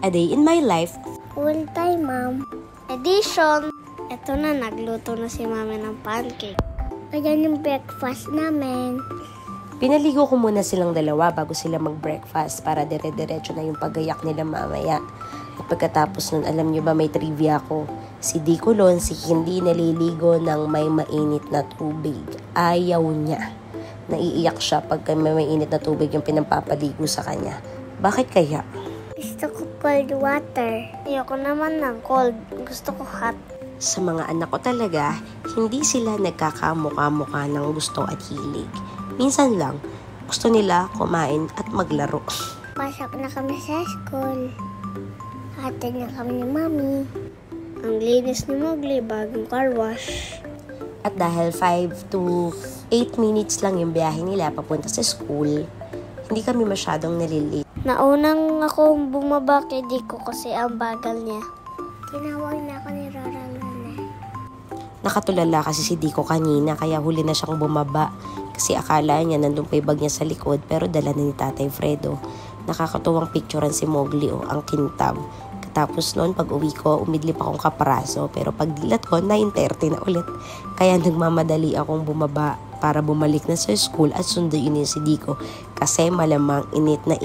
A Day in My Life. Full time, Ma'am. Edition. Ito na, nagluto na si Mami ng pancake. Ayan yung breakfast namin. Pinaligo ko muna silang dalawa bago sila mag-breakfast para dire-diretso na yung pagayak nila mamaya. At pagkatapos nun, alam nyo ba may trivia ko? Si Dicolon, si hindi naliligo ng may mainit na tubig. Ayaw niya. Naiiyak siya pagka may mainit na tubig yung pinampapaligo sa kanya. Bakit kaya? Gusto ko cold water. Ayoko naman ng cold. Gusto ko hot. Sa mga anak ko talaga, hindi sila nagkakamukha-mukha ng gusto at hilig. Minsan lang, gusto nila kumain at maglaro. Pasok na kami sa school. Hatid na kami ni Mami. Ang linis ni Mowgli, bagong car wash. At dahil 5 to 8 minutes lang yung biyahe nila papunta sa school, hindi kami masyadong nalilate. Naunang ako bumaba kay Dico kasi ang bagal niya. Tinawag na ako ni Rora Luna. Nakatulala kasi si Dico kanina kaya huli na siyang bumaba kasi akala niya nandun pa yung bag niya sa likod pero dala na ni Tatay Fredo. Nakakatuwang picturean si Mowgli ang kintab. Tapos noon pag uwi ko, umidlip akong kaparaso pero pag dilat ko, 9:30 na ulit. Kaya nagmamadali akong bumaba para bumalik na sa school at sunduin niya si Dico kasi malamang init na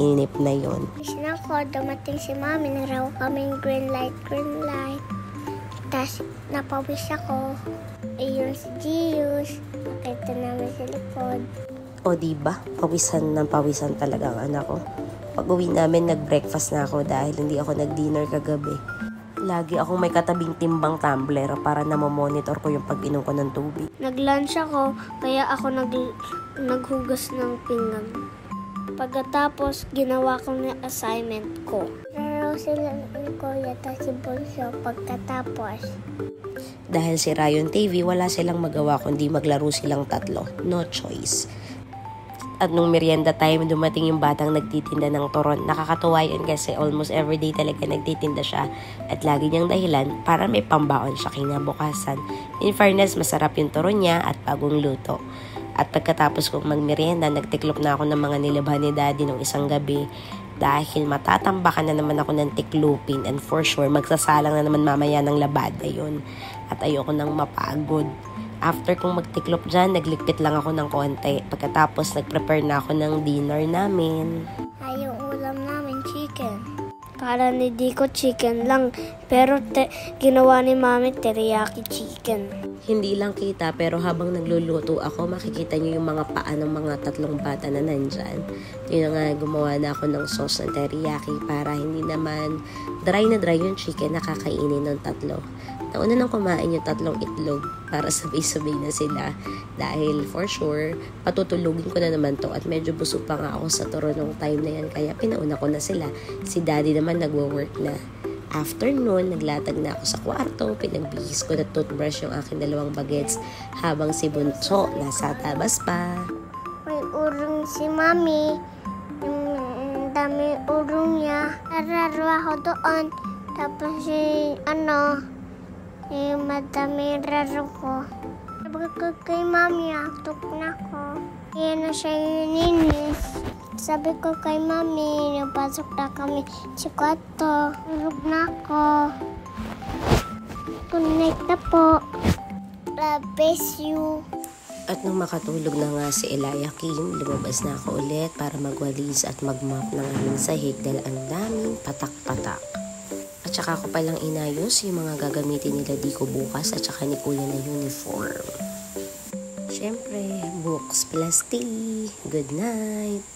yon. Bis na ko, dumating si Mami, naraw kaming green light. Tapos napawis ako. Ayun si Gius, nakita namin sa likod. O diba, pawisan talaga ang anak ko. Pag uwi namin, nag-breakfast na ako dahil hindi ako nag-dinner kagabi. Lagi akong may katabing timbang tumbler para namomonitor ko yung pag-inom ko ng tubig. Nag-lunch ako, kaya ako naghugas ng pinggan. Pagkatapos, ginawa ko na assignment ko. Laro sila ng Kuya at si Bunso pagkatapos. Dahil si Ryan TV, wala silang magawa kundi maglaro silang tatlo. No choice. At nung merienda time, dumating yung batang nagtitinda ng turon. Nakakatuwa yun kasi almost everyday talaga nagtitinda siya. At lagi niyang dahilan para may pambaon siya kinabukasan. In fairness, masarap yung turon niya at bagong luto. At pagkatapos kong magmerienda, nagtiklop na ako ng mga nilabhan ni Daddy nung isang gabi. Dahil matatambakan na naman ako ng tiklupin and for sure, magsasalang na naman mamaya ng labada yun. At ayoko nang mapagod. After kong magtiklop dyan, naglikpit lang ako ng konti. Pagkatapos, nagprepare na ako ng dinner namin. Ay, yung ulam namin, chicken. Kala ni Dico chicken lang, pero ginawa ni Mami teriyaki chicken. Hindi lang kita, pero habang nagluluto ako, makikita niyo yung mga paa ng mga tatlong bata na nandyan. Yun nga, gumawa na ako ng sauce ng teriyaki para hindi naman dry na dry yung chicken na kakainin ng tatlo. Nauna nang kumain yung tatlong itlog para sabay-sabay na sila dahil for sure, patutulugin ko na naman to at medyo busog pa nga ako sa turo nung time na yan kaya pinauna ko na sila. Si Daddy naman nagwo-work na. After nun, naglatag na ako sa kwarto, pinagbihis ko na toothbrush yung aking dalawang bagets habang si Bunso nasa tabas pa. May urong si Mami, yung dami urong niya. Nararo ako doon, tapos madami raro ko. Sabi ko kay Mami, atok na ko. Yan na siya nininis. Sabi ko kay Mami, napasok na kami sa kwarto. Tulog na ako. Connect na po. Bless you. At nung makatulog na nga si Eliakim, lumabas na ako ulit para magwalis at magmap ng aming sahig dahil ang daming patak-patak. At saka ko palang inayos yung mga gagamitin nila Dico bukas at saka ni Kuya na uniform. Siyempre, books plus tea. Good night!